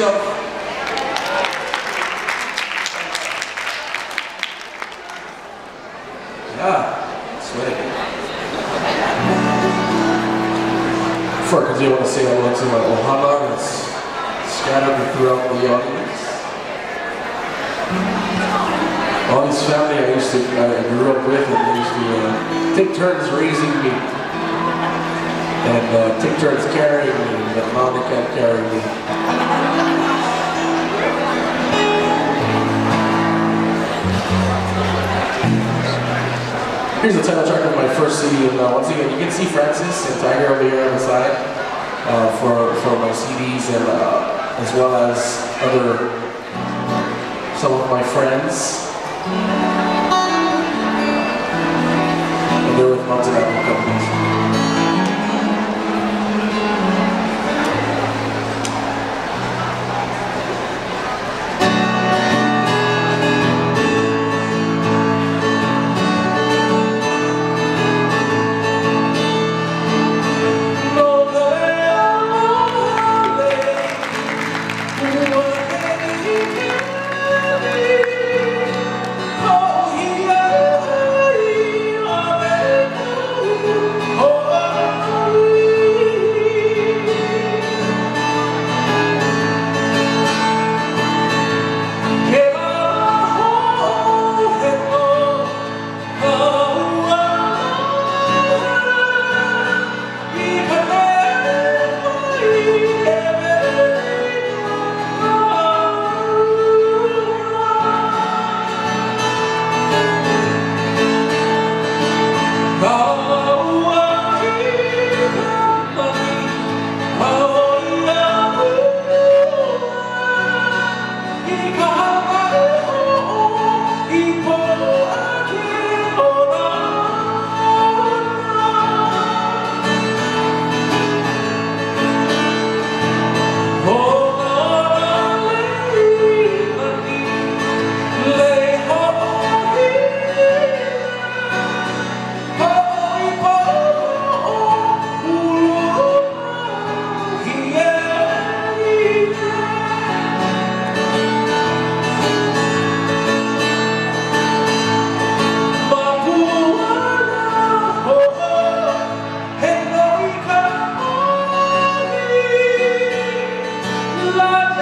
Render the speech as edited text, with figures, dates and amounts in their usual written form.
yourself. Yeah, sweaty. First, because you want to say hello to my ohana that's scattered throughout the audience. All this family I grew up with, and they used to take turns raising me. And take turns carrying me, but now they can't carry me. Here's the title track of my first CD, and once again, you can see Francis and Tiger over here on the side for my CDs, and as well as some of my friends. And they're with Mountain Apple Companies. Love